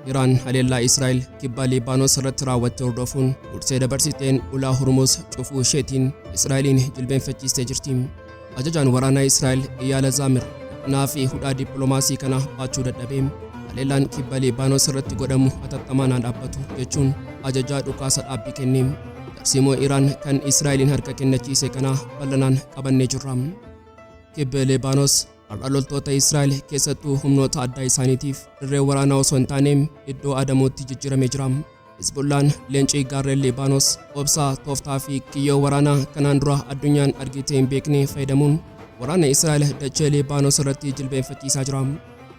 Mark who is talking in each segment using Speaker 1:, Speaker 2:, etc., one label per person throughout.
Speaker 1: Iraan haleellaa Israa'el kibba Libaanos irratti raawwatte hordofuun dursee dabarsiteen ulaa Hormuz cufuu isheetiin Israa'eliin jilbeenfachiistee jirti. Ajajaan waraanaa Israa'el Iyyaala Zaamir naafi hudhaa dippiloomaasii kana baachuu dadhabee haleellaan kibba Libaanos irratti godhamu hatattamaan dhaabbatu jechuun ajajaa dhukaasa dhaabbii kenne. Tarsiimoo Iraan kan Israa'eliin harka kennachiise kana bal'inaan qabannee jirra. Kibba Libaanos har'a loltoota Israa'el keessattuu humnoota addaa isaaniitiif dirree waraanaa osoo hin taane iddoo adamootti jijjiiramee jira. Hizbullaan leencii gaarreen Libaanos obsaa tooftaa fi kiyyoo waraanaa kanaan dura addunyaan argitee hin beekne fayyadamuun waraana Israa'el dachee Libaanos irratti jilbeenfachiisaa jira.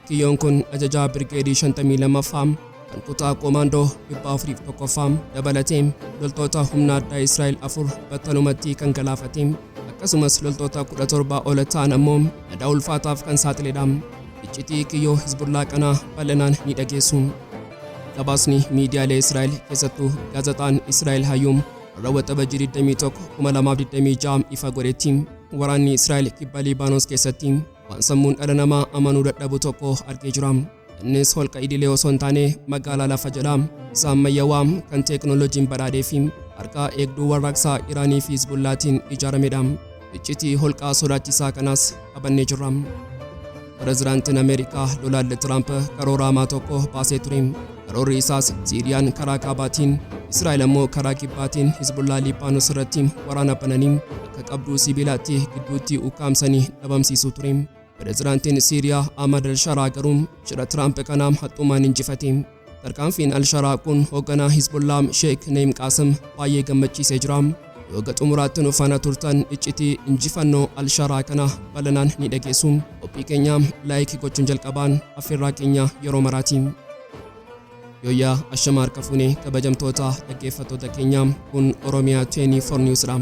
Speaker 1: Kiyyoon kun ajajaa birgeedii 52ffaa kan kutaa koomaandoo 401ffaa dabalatee loltoota humna addaa Israa'el 4 battalumatti kan galaafate. Akkasumas loltoota 17 ol ta'an ammoo madaa ulfaataaf kan saaxiledha. Iccitii kiyyoo Hizbullaa kanaa bal'inaan ni dhageessu. Gabaasni miidiyaalee Israa'el keessattuu gaazexaan Israa'el Hayyuum waxabajjii 21 2026 ifa godhetti waraanni Israa'el kibba Libaanos keessatti waan sammuun dhala namaa amanuu dadhabu tokko argee jira. Innis holqa idilee osoo hin taane magaalaa lafa jalaa isa ammayyaawaa kan teeknooloojiin badhaadhee fi harka eegduu warraaqsaa Iraanii fi Hizbullaatiin ijaaramedha. Iccitii holqaa sodaachisaa kanaas qabannee jirra. Pireezidaantiin Ameerikaa Doonaald Tiraamp karoora hamaa tokko baasee ture. Karoorri isaas Siiriyaan karaa kaabaatiin Israa'el ammoo karaa kibbaatiin Hizbullaa Libaanos irratti waraana bananii akka qabduu sibiilaatti gidduutti ukkaamsanii dhabamsiisuu ture. Pireezidaantiin Siiriyaa Ahmad al-Sharaa garuu shira Tiraamp kanaa haxxumaan injifate. Tarkaanfiin al-Sharaa kun hoogganaa Hizbullaa Sheek Naim Qaasim baay'ee gammachiisee jira. Yoo xumuraatti nu faana turtan iccitii injifannoo al-Sharaa kana bal'inaan ni dhageessu. Qophii keenya laayik gochuun jalqabaan affeerraa keenya yeroo maraati. Yooyaa ashama harka fuunee kabajamtoota dhaggeeffattoota keenya kun Oromiyaa 24 Newsdha.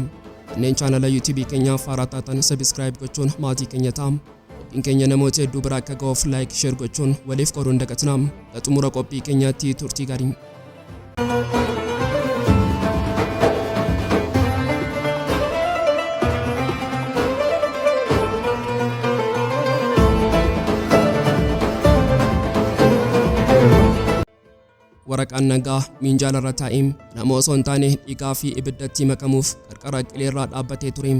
Speaker 1: Kanneen chaanala YouTube keenyaaf haaraa taatan subscribe gochuun maatii keenya ta'a. Qophiin keenya namoota hedduu bira akka ga'uuf like share gochuun waliif qooduun dagatinaa. Xumura qophii keenyaatti turtii gaarii. Waraqaan nagaa minjaala irra taa'ee nama osoo hin taane dhiigaa fi ibiddatti makamuuf qarqara qileerraa dhaabbatee ture.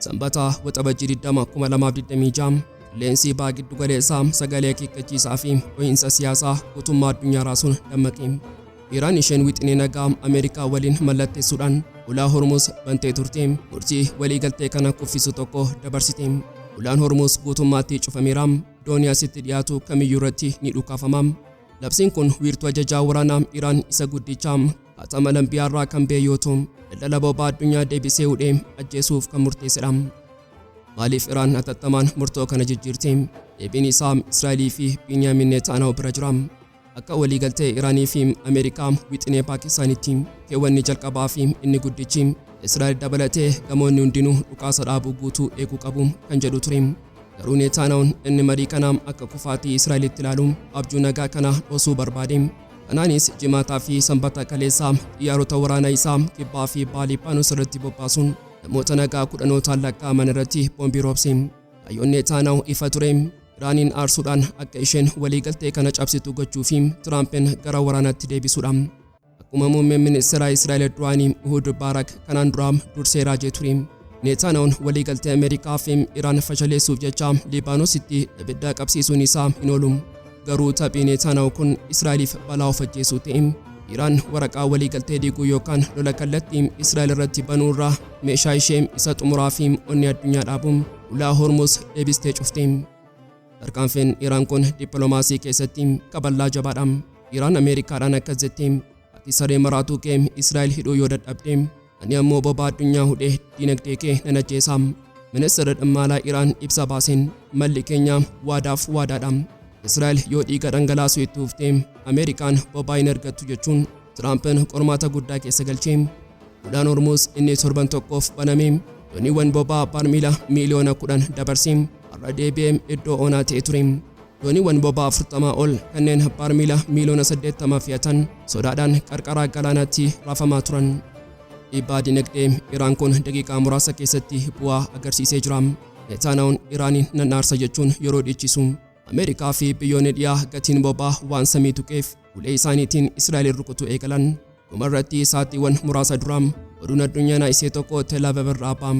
Speaker 1: Sanbata waxabajjii 2026 qilleensi ba'aa giddu galeessaa sagalee akeekkachiisaa fi ho'iinsa siyaasaa guutummaa addunyaa raasuun dammaqe. Iraan isheen wixinee nagaa Ameerikaa waliin mallatteessuudhaan ulaa Hormuz bantee turte. Murtii waliigaltee kana kuffisu tokko dabarsite. Ulaan Hormuz guutummaatti cufameera. Doonii asitti dhiyaatu kamiyyuu irratti ni dhukaafama. Labsiin kun wiirtuu ajajaa waraanaa Iraan isa guddichaa Haatama Lambiyaarraa kan ba'e yoo ta'u daldala boba'aa addunyaa deebisee hudhee ajjeesuuf kan murteessedha. Maaliif Iraan hatattamaan murtoo kana jijjiirte? Deebiin isaa Israa'elii fi Binyaamin Netanyaahuu bira jira. Akka waliigaltee Iraanii fi Ameerikaa wixinee Paakistaanitti keewwanni jalqabaa fi inni guddichi Israa'el dabalatee gamoonni hundinuu dhukaasa dhaabuu guutuu eeguu qabu kan jedhu ture. Garuu Netanyahuun inni marii kana akka kufaatii Israa'elitti ilaalu abjuu nagaa kana dhoosuu barbaade. Kanaanis jimaataa fi sanbata kaleessaa xiyyaarota waraanaa isaa kibbaa fi baha Libaanos irratti bobbaasuun namoota nagaa 10 lakkaa'aman irratti boombii roobse. Kaayyoon Netanyahu ifa ture. Iraaniin aarsuudhaan akka isheen waliigaltee kana cabsitu gochuu fi Tiraampiin gara waraanaatti deebisuudha. Akkuma muummeen ministeera Israa'el duraanii Ehud Barak kanaan dura dursee raajee ture. Netanyahuun waliigaltee Ameerikaa fi Iraan fashaleessuuf jecha Libaanositti ibidda qabsiisuun isaa hin oolu. Garuu taphii Netanyahu kun Israa'eliif balaa of ajjeesuu ta'e. Iraan waraqaa waliigaltee diiguu yookaan lola kallattii Israa'el irratti banuu irraa meeshaa ishee isa xumuraa fi onni addunyaa dhaabuun ulaa Hormuz deebistee cufte. Tarkaanfiin Iraan kun dippiloomaasii keessatti qaballaa jabaadha. Iraan Ameerikaadhaan akkas jette, ati saree maraatuu kee Israa'el hidhuu yoo dadhabde ani ammoo boba'aa addunyaa hudhee diinagdee kee nan ajjeesa. Ministeerri dhimma alaa Iraan ibsa baaseen malli keenya waadaaf waadaadha. Israa'el yoo dhiiga dhangalaasuu itti uftee Ameerikaan boba'aa hin argattu jechuun Tiraampiin qormaata guddaa keessa galchee. Ulaan Hormuz inni torban tokkoof baname dooniiwwan boba'aa barmiila miiliyoona 10 dabarsee har'a deebi'ee iddoo onaa ta'e ture. Dooniiwwan boba'aa 40 ol kanneen barmiila miiliyoona 80 fe'atan sodaadhaan qarqara galaanaatti raafamaa turan. Dhiibbaa dinagdee Iraan kun daqiiqaa muraasa keessatti bu'aa agarsiisee jira. Netanyahuun Iraaniin nan aarsa jechuun yeroo dhiichisu Ameerikaa fi biyyoonni dhiyaa gatiin boba'aa waan samii tuqeef ulee isaaniitiin Israa'el rukutuu eegalan. Dhumarratti sa'aatiiwwan muraasa duraam oduun addunyaa isee tokko Tel Aviv irraa baam.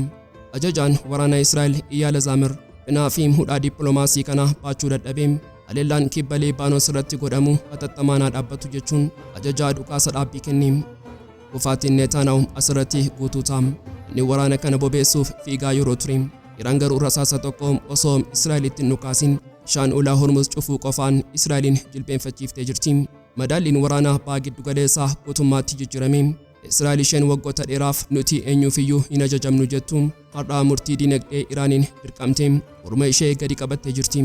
Speaker 1: Ajajaan waraana Israa'el Iyyaal Zaamir binaa fi hudhaa dippiloomaasii kana baachuu dadhabeem. Haleellaan kibba Libaanoos irratti godhamu hatattamaan dhaabbatu jechuun ajajaa dhukaasa dhaabbii kenneem. Kufaatiin Netanyahu asirratti guutuu taam. Inni waraana kana bobeessuuf fiigaa yeroo tureem. Iraan garuu rasaasa tokko osoo Israa'elitti hin dhukaasin bishaan ulaa Hormuz cufuu qofaan Israa'elin jilbeenfachiiftee jirti. Madaalliin waraanaa baha giddu galeessaa guutummaatti jijjiirameem. Israa'el isheen waggoota dheeraaf nuti eenyuufiyyuu hin ajajamnu jettu har'aa murtii dinagdee Iraaniin dirqamteem morma ishee gadi qabattee jirti.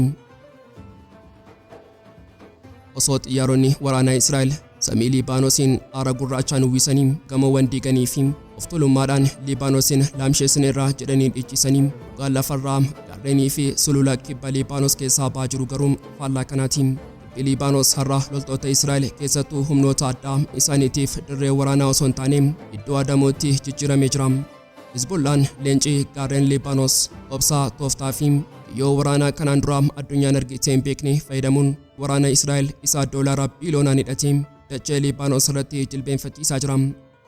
Speaker 1: Osoo xiyyaaronni waraanaa Israa'el samii Libaanoosiin aara gurraachaan uwwisanii gamoowwan diiganii fi of tuulummaadhaan Libaanoosiin laamsheessineerra jedhanii dhiichisanii dhugaan lafarraa gaarreenii fi sulula kibba Libaanos keessaa ba'aa jiru garuu faallaa kanaatiin. Libaanos har'a loltoota Israa'el keessattuu humnoota addaa isaaniitiif dirree waraanaa osoo hin taane iddoo adamootti jijjiiramee jira. Hizbullaan leencii gaarreen Libaanos obsaa tooftaa fi yoo waraanaa kanaan dura addunyaan argitee hin beekne fayyadamuun waraana Israa'el isa doolaara biiliyoonaan hidhatee dachee Libaanos irratti jilbeenfachiisaa jira.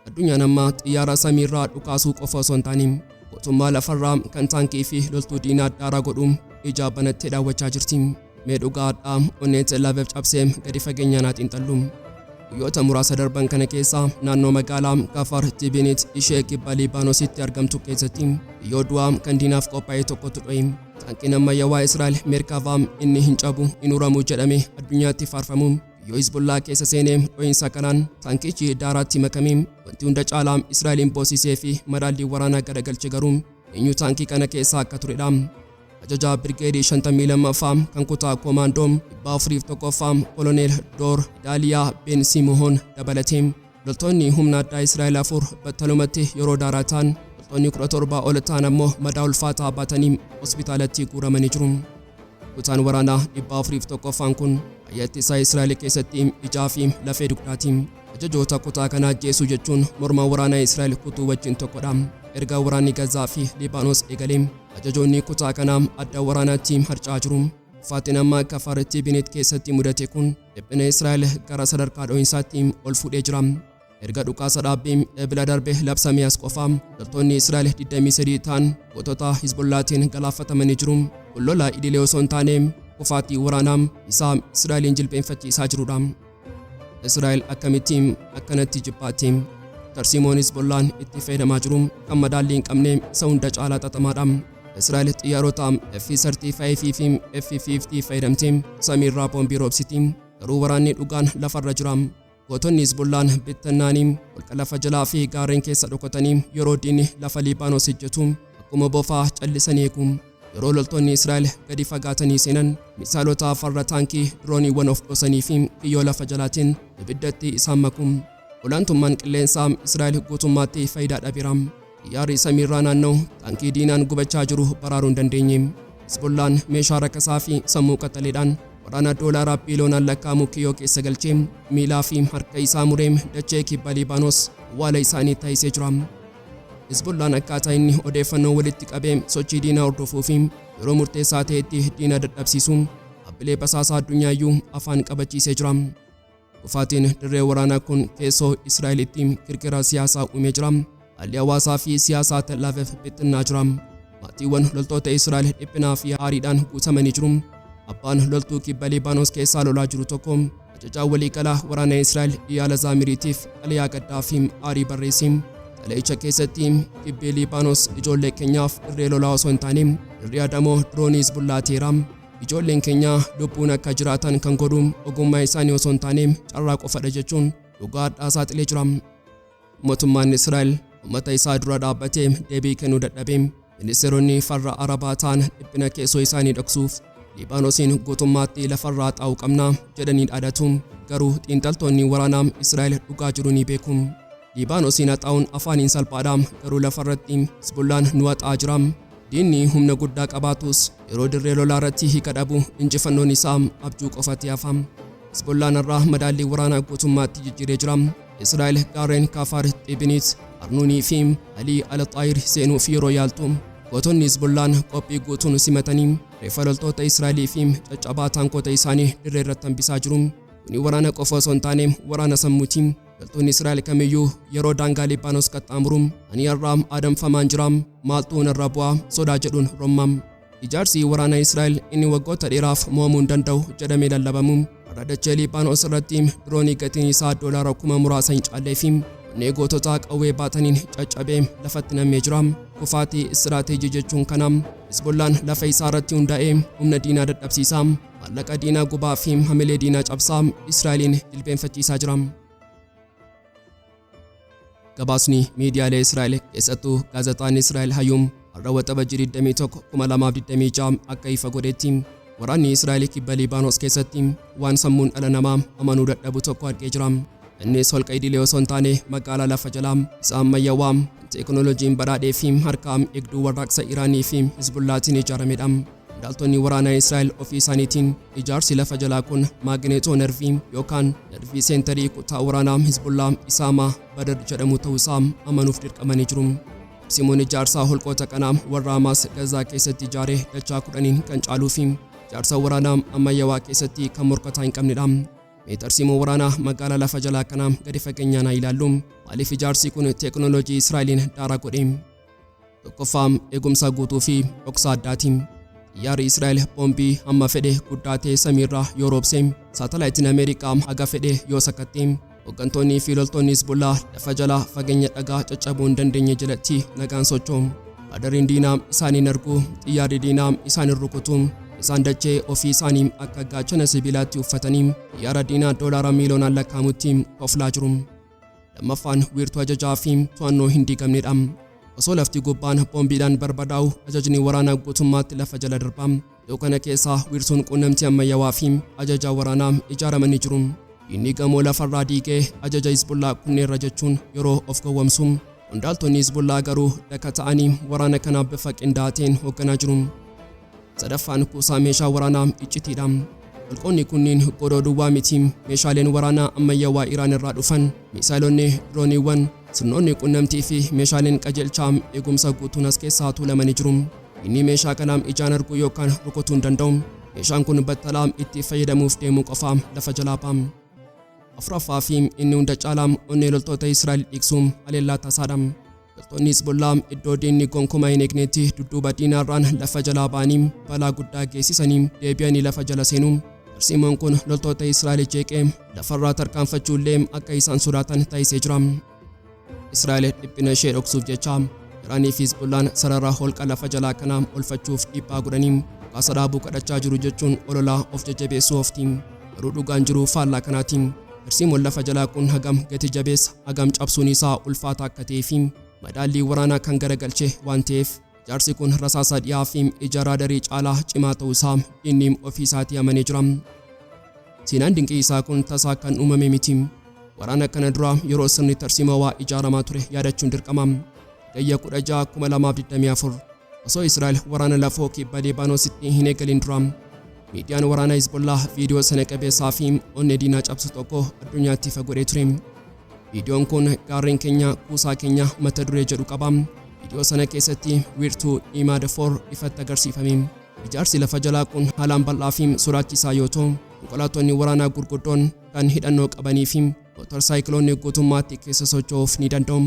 Speaker 1: Addunyaan amma xiyyaara samiirraa dhukaasuu qofa osoo hin taane mootummaa lafarraa kan taankii fi loltuu diinaa daaraa godhuun ija banattee daawwachaa jirti. Mee dhugaadhaa onneen Tel Aviv cabsee gadi fageenyaan xiinxallu. Guyyoota muraasa darban kana keessa naannoo magaalaa Kafar Tibinit ishee kibba Libaanoositti argamtu keessatti yoo du'aa kan diinaaf qophaa'e tokkotu dho'e. Taankiin ammayyaawaa Israa'el Meerkaavaa inni hin cabu hin uramu jedhame addunyaatti faarfamu. Yoo Hizbullaa keessa seenee dho'iinsa kanaan taankichi daaraatti makame wanti hunda caalaa Israa'elin boosisee fi madaallii waraanaa garagalche garuu eenyu taankii kana keessa akka turedha. Ajajaa Birgeedii 52ffaa kan kutaa koomaandoo 401ffaa Koloneel Door Daaliyaa Ben Simoon dabalatee loltoonni humna addaa Israa'el 4 battalumatti yeroo daaraa ta'an loltoonni 17 ol ta'an ammoo madaa ulfaataa baatanii hospitaalatti guuramanii jiru. Kutaan waraanaa 401ffaan kun ayyaatti isaa Israa'el keessatti ijaa fi lafee dugdaati. Ajajoota kutaa kanaa ajjeesuu jechuun morma waraanaa Israa'el kutuu wajjin tokkodha. Erga waraanni Gazaa fi Libaanos eegalee ajajoonni kutaa kanaa adda waraanaatti harca'aa jiru. Kufaatiin amma Kafar Tibinit keessatti mudate kun dhiphina Israa'el gara sadarkaa dho'iinsaatti ol fuudhee jira. Erga dhukaasa dhaabbii ebila darbe labsamee as qofa loltoonni Israa'el 23 ta'an gootota Hizbullaatiin galaafatamanii jiru. Lola idilee osoo hin taane kufaatii waraanaa isaa Israa'elin jilbeenfachiisaa jirudha. Israa'el akkamittiin akkanatti jibbaatte? Tarsiimoon Hizbullaan itti fayyadamaa jiru kan madaallii hin qabne isa hunda caalaa xaxamaadha. Israa'el xiyyaarota F-35 fi F-50 fayyadamtee samiirraa boombii roobsiti. Garuu waraanni dhugaan lafarra jira. Gootonni Hizbullaan bittannaanii holqa lafa jalaa fi gaarreen keessa dhokatanii yeroo diinni lafa Libaanos ejjetu akkuma bofaa callisanii eegu. Yeroo loltoonni Israa'el gadi fagaatanii seenan misaalota farra taankii dirooniiwwan of dhosanii fi kiyyoo lafa jalaatiin ibiddatti isaan maku. Olaantummaan qilleensaa Israa'el guutummaatti faayidaa dhabeera. Xiyyaarri samiirraa naanna'u taankii diinaan gubachaa jiru baraaruu hin dandeenye. Hizbullaan meeshaa rakasaa fi sammuu qaxaleedhaan waraana doolaaraa biiliyoonaan lakkaa'amu kiyyoo keessa galchee miilaa fi harka isaa muree dachee kibba Libaanos awwaala isaanii taasisee jira. Hizbullaan akkaataa inni odeeffannoo walitti qabee sochii diinaa hordofuu fi yeroo murteessaa ta'etti diina dadhabsiisuun dhaabbilee basaasaa addunyaayyu afaan qabachiisee jira. Kufaatiin dirree waraanaa kun keessoo Israa'elitti kirkira siyaasaa uumee jira. Haalli hawaasaa fi siyaasaa Tel Aviv bittinnaa jira. Maatiiwwan loltoota Israa'el dhiphinaa fi aariidhaan guutamanii jiru. Abbaan loltuu kibba Libaanos keessaa lolaa jiru tokko ajajaa waliigalaa waraana Israa'el Iyyaal Zaamiriitiif xalayaa gaddaa fi aarii barreesse. Xalayicha keessatti kibbi Libaanos ijoollee keenyaaf dirree lolaa osoo hin taane dirree adamoo diroonii Hizbullaateera. Ijoolleen keenya lubbuun akka jiraatan kan godhu ogummaa isaanii osoo hin taane carraa qofadha jechuun dhugaa saaxilee jira. Mootummaan Israa'el uummata isaa dura dhaabbatee deebii kennuu dadhabee ministeeronni farra Arabaa ta'an dhiphina keessoo isaanii dhoksuuf Libaanoosiin guutummaatti lafarraa xaa'uu qabna jedhanii dhaadatu. Garuu xiinxaltoonni waraanaa Israa'el dhugaa jiru ni beeku. Libaanoosiin haxaa'uun afaaniin salphaadha, garuu lafarratti Hizbullaan nu haxaa'aa jira. Diinni humna guddaa qabaatus yeroo dirree lolaa irratti hiika dhabu injifannoon isaa abjuu qofatti hafa. Hizbullaan irraa madaallii waraanaa guutummaatti jijjiiree jira. Israa'el gaarreen Kafar Tibinit, Arnuunii fi Alii Al-Xaayir seenuuf yeroo yaaltu gootonni Hizbullaan qophii guutuun simatanii reeffa loltoota Israa'elii fi caccabaa taankota isaanii dirree irratti hambisaa jiru. Kuni waraana qofa osoo hin taane waraana sammuutiin. Loltoonni Israa'el kamiyyuu yeroo daangaa Liibaanos qaxxaamuru ani har'aa adamfamaan jira maaltu narra bu'aa sodaa jedhuun rommam. Ijaarsi waraana Israa'el inni waggoota dheeraaf mo'amuu hin danda'u jedhamee lallabamu har'a dachee Liibaanos irratti diroonii gatiin isaa doolaara 1000 muraasa hin caallee fi gootota qawwee baataniin caccabee lafatti nammee jira. Kufaatii istiraatiijii jechuun kana Hizbollaan lafa isaa irratti hundaa'ee humna diinaa dadhabsiisaa, maallaqa diinaa gubaa fi hamilee diinaa cabsaa Israa'eliin jilbeenfachiisaa jira. Gabaasni miidiyaalee Israa'el keessattuu gaazexaan Israa'el Hayyuum har'a waxabajjii 21/2026 akka ifa godhetti waraanni Israa'el kibba Liibaanos keessatti waan sammuun dhala namaa amanuu dadhabu tokko argee jira. Innis holqa idilee osoo hin taane magaalaa lafa jalaa isa ammayyaawaa teekinooloojiin badhaadhee fi harka eegduu warraaqsa Iraanii fi Hizbullaatiin ijaaramedha. Qondaaltonni waraanaa Israa'el ofii isaaniitiin ijaarsi lafa jalaa kun maagneetoo nervii yookaan nervii seenterii kutaa waraanaa Hizbullaa Isaama Badr jedhamu ta'uusaa amanuuf dirqamanii jiru. Simoon ijaarsaa holqoota kanaa warra Hamaas Gazaa keessatti ijaaree dachaa 10 kan caaluu fi ijaarsa waraanaa ammayyaawaa keessatti kan morkataa hin qabnedha. Tarsiimoo waraanaa magaalaa lafa jalaa kanaa gadi fageenyaan haa ilaallu. Maaliif ijaarsi kun teekinooloojii Israa'eliin daaraa godhe? Tokkoffaa eegumsa guutuu fi dhoksaa addaati. Xiyyaarri Israa'el boombii hamma fedhe guddaa ta'e samiirraa yoo roobse saatalaayitiin Ameerikaa haga fedhe yoo sakkatte hooggantoonni fi loltoonni Hizbullaa lafa jalaa fageenya dhagaa caccabuu hin dandeenye jalatti nagaan socho'u. Badariin diinaa isaaniin argu, xiyyaarri diinaa isaaniin rukutu. Isaan dachee ofii isaanii akka gaachana sibiilaatti uffatanii xiyyaara diinaa doolaara miiliyoonaan lakkaa'amutti qoflaa jiru. Lammaffaan wiirtuu ajajaa fi to'annoo hin diigamnedha. Osoo lafti gubbaan boombiidhaan barbadaa'u ajajni waraanaa guutummaatti lafa jala darba. Iddoo kana keessa wiirtuun quunnamtii ammayyaawaa fi ajajaa waraanaa ijaaramanii jiru. Inni gamoo lafarraa diigee ajaja Hizbullaa kunneerra jechuun yeroo of gowwomsu. Qondaaltonni Hizbullaa garuu daka ta'anii waraana kanaaf bifa qindaa'ateen hoogganaa jiru. Sadaffaan kuusaa meeshaa waraanaa iccitiidha. Holqoonni kunniin godoo duwwaa miti. Meeshaaleen waraanaa ammayyaawaa Iraan irraa dhufan, misaayilonni, dirooniiwwan, sirnoonni quunnamtii fi meeshaaleen qajeelchaa eegumsa guutuun as keessaa tuulamanii jiru. Inni meeshaa kanaa ijaan arguu yookaan rukutuu hin danda'u. Meeshaan kun battalaa itti fayyadamuuf deemuu qofa lafa jalaa ba'a. Afuraffaa fi inni hunda caalaa onnee loltoota Israa'el dhiigsuun haleellaa tasaadha. Loltoonni Hizbullaa iddoo diinni gonkumaa hin eegnetti dudduuba diinaarraan lafa jalaa ba'anii balaa guddaa geessisanii deebi'anii lafa jala seenu. Tarsiimoon kun loltoota Israa'el jeeqee lafarraa tarkaanfachuullee akka isaan sodaatan taasisee jira. Israa'el dhiphina ishee dhoksuuf jecha Iraanii fi Hizbullaan sarara holqa lafa jalaa kanaa olfachuuf dhiibbaa godhanii kaasa dhaabuu kadhachaa jiru jechuun ololaa of jajjabeessuu oofti. Garuu dhugaan jiru faallaa kanaatiin tarsiimoon lafa jalaa kun hagam gati jabeessa hagam cabsuun isaa ulfaataa akka ta'ee fi madaallii waraanaa kan garagalche waan ta'eef ijaarsi kun rasaasa dhiyaa fi ija raadarii caalaa cimaa ta'uusaa inni ofii isaatii amanee jira. Seenaan dinqii isaa kun tasaa kan uumame miti. Waraana kana dura yeroo sirni tarsiimawaa ijaaramaa ture yaadachuun dirqama. Gayya 16/2024 osoo Israa'el waraana lafoo kibba Liibaanoositti hin eegalin dura miidiyaan waraana Hizbullaa viidiyoo sana qabeessaa fi onnee diinaa cabsu tokko addunyaatti ifa godhee ture. Viidiyoon kun gaarreen keenya kuusaa keenya mata duree jedhu qaba. Viidiyoo sana keessatti wiirtuu Imaad 4 ifatti agarsiifame. Ijaarsi lafa jalaa kun haalaan bal'aa fi sodaachisaa yoo ta'u, konkolaattonni waraanaa gurguddoon kan hidhannoo qabanii fi mootorsaayikiloonni guutummaatti keessa socho'uuf ni danda'u.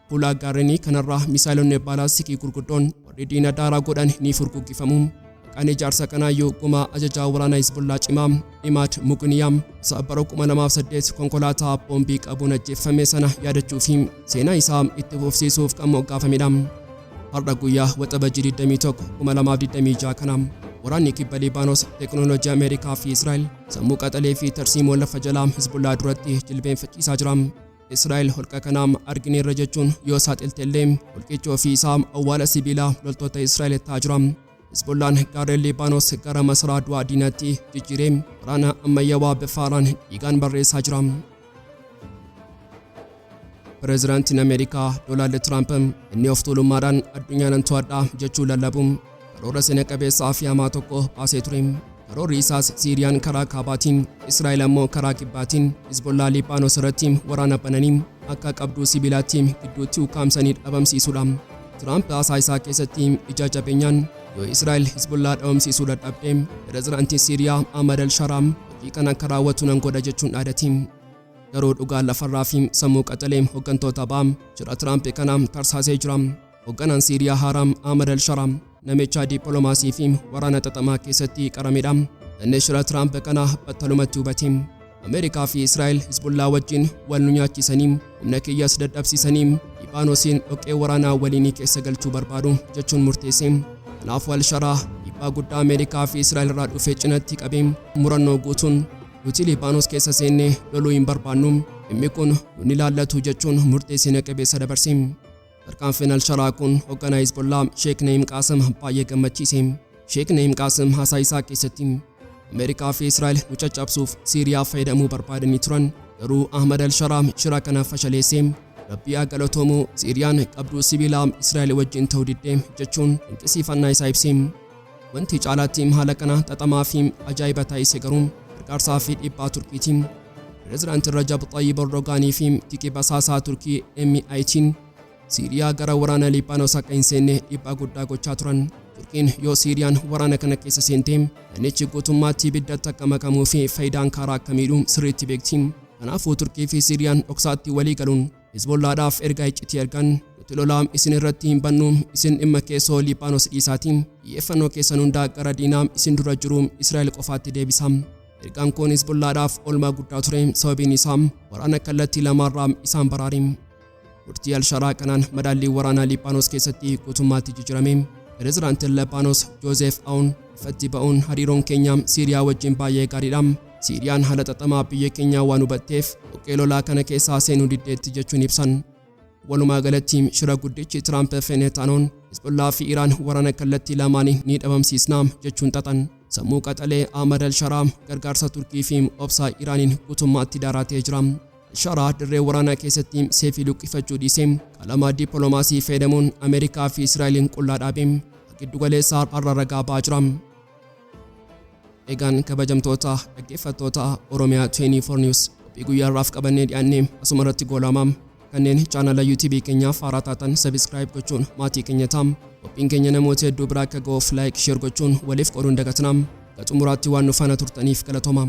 Speaker 1: Fuula gaarreenii kanarraa misaayilonni baalaastikii gurguddoon warri diina daaraa godhan ni furguggifamu. Maqaan ijaarsa kanaayyuu gumaa ajajaa waraanaa Hizbullaa cimaa Imaad Mugniyaam isa bara 2008 konkolaataa boombii qabuun ajjeeffame sana yaadachuu fi seenaa isaa itti fufsiisuuf kan moggaafamedha. Har'a guyyaa waxabajjii 21/2026 kana waraanni kibba Liibaanos teekinooloojii Ameerikaa fi Israa'el sammuu qaxalee fi tarsiimoo lafa jalaa Hizbullaa duratti jilbeenfachiisaa jira. Israa'el holqa kanaa argineerra jechuun yoo saaxilteellee holqichi ofii isaa awwaala sibiilaa loltoota Israa'el ta'aa jira. Hizbullaan gaarreen Liibaanos gara masaraa du'aa diinaatti jijjiiree waraana ammayyaawaa bifa haaraan dhiigaan barreessaa jira. Pireezidaantiin Ameerikaa Doonaald Tiraamp inni of tuulummaadhaan addunyaan to'adhaa jechuu lallabu karoora seena qabeessaa fi hamaa tokko baasee ture. Karoorri isaas Siiriyaan karaa kaabaatiin, Israa'el ammoo karaa kibbaatiin Hizbullaa Liibaanos irratti waraana bananii akka qabduu sibiilaatti gidduutti ukkaamsanii dhabamsiisuudha. Tiraamp haasaa isaa keessatti ija jabeenyaan yoo Israa'el Hizbullaa dhaamsisuu dadhabde pireezidaantiin Siiriyaa Ahmad al-Sharaam hojii kana akka raawwatu nan godha jechuun dhaadatiin. Garuu dhugaan lafarraa fi sammuu qaxalee hooggantoota baam jira Tiraamp kana tarsaasee jira. Hoogganaan Siiriyaa haaraam Ahmad al-Sharaam namicha dippiloomaasii fi waraana xaxamaa keessatti qaramedha. Inni shira Tiraamp kana battalumatti hubate. Ameerikaa fi Israa'el Hizbullaa wajjin wal nu nyaachisanii humna kiyyaas dadhabsiisanii Libaanoosiin dhoqqee waraanaa waliinii keessa galchuu barbaadu jechuun murteesse. Kanaafuu al-Sharaa dhiibbaa guddaa Ameerikaa fi Israa'el irraa dhufee cinatti qabee murannoo guutuun nuti Libaanos keessa seennee loluu hin barbaannu dhimmi kun nu ilaallatu jechuun murteessina qabeessa dabarse. Tarkaanfiin al-Sharaa kun hoogganaa Hizbullaa Sheek Na'iim Qaasim baay'ee gammachiise. Sheek Na'iim Qaasim haasaa isaa keessatti Ameerikaa fi Israa'el nu caccabsuuf Siiriyaa fayyadamuu barbaadanii turan garuu Ahmad al-Sharaam shira kana fashaleesse. Rabbii galatoomuu Siiriyaan qabduu sibiilaa Israa'el wajjin ta'uu diddee jechuun dinqisiifannaa isaa ibse. Wanti caalaatti haala kana xaxamaa fi ajaa'iba taasise garuu gargaarsaa fi dhiibbaa Turkiitiin. Pireezidaantiin Rajab Xayyib Erdogaanii fi tiqii basaasaa Turkii MIT'n Siiriyaa gara waraana Libaanos akka hin seenne dhiibbaa guddaa gochaa turan. Turkiin yoo Siiriyaan waraana kana keessa seente nanichi guutummaatti ibiddatti akka makamuu fi faayidaan karaa akka miidhu sirriitti beekti. Kanaafuu Turkii fi Siiriyaan dhoksaatti walii galuun Hizbullaadhaaf ergaa iccitii ergan nuti lolaa isin irratti hin bannu isin dhimma keessoo Libaanos dhiisaatiin xiyyeeffannoo keessan hundaa gara diinaa isin dura jiru Israa'el qofaatti deebisa. Ergaan kun Hizbullaadhaaf oolmaa guddaa ture sababiin isaa waraana kallattii lamaarraa isaan baraare. Murtii al-Sharaa kanaan madaallii waraanaa Libaanos keessatti guutummaatti jijjiirame. Pireezidaantiin Libaanos Joozef Aawun ifatti ba'uun hariiroon keenya Siiriyaa wajjin baay'ee gaariidha. Siiriyaan haala xaxamaa biyya keenyaa waan hubatteef dhoqqee lolaa kana keessaa seenuu diddeetti jechuun ibsan. Walumaa galatti shira guddichi Tiraamp fi Netanyahuun Hizbullaa fi Iraan waraana kallattii lamaanii ni dhabamsiisna jechuun xaxan. Sammuu qaxalee Ahmad al-Sharaa gargaarsa Turkii fi obsaa Iraaniin guutummaatti daaratee jira. Al-Sharaa dirree waraanaa keessatti seefii luqqifachuu dhiisee qalama dippiloomaasii fayyadamuun Ameerikaa fi Israa'elin qullaa dhaabe. Giddugaleessaa har'a ragaa ba'aa jira. Egaan kabajamtoota dhaggeeffattoota Oromiyaa 24 News qophii guyyaarraaf qabannee dhiyaannee asuma irratti goolama. Kanneen chaanala YouTube keenyaaf haaraa taatan subscribe gochuun maatii keenya ta'aa. Qophiin keenya namoota hedduu biraa akka ga'uuf like share gochuun waliif qooduun dagatinaa. Xumuraatti waan nu faana turtaniif galatooma.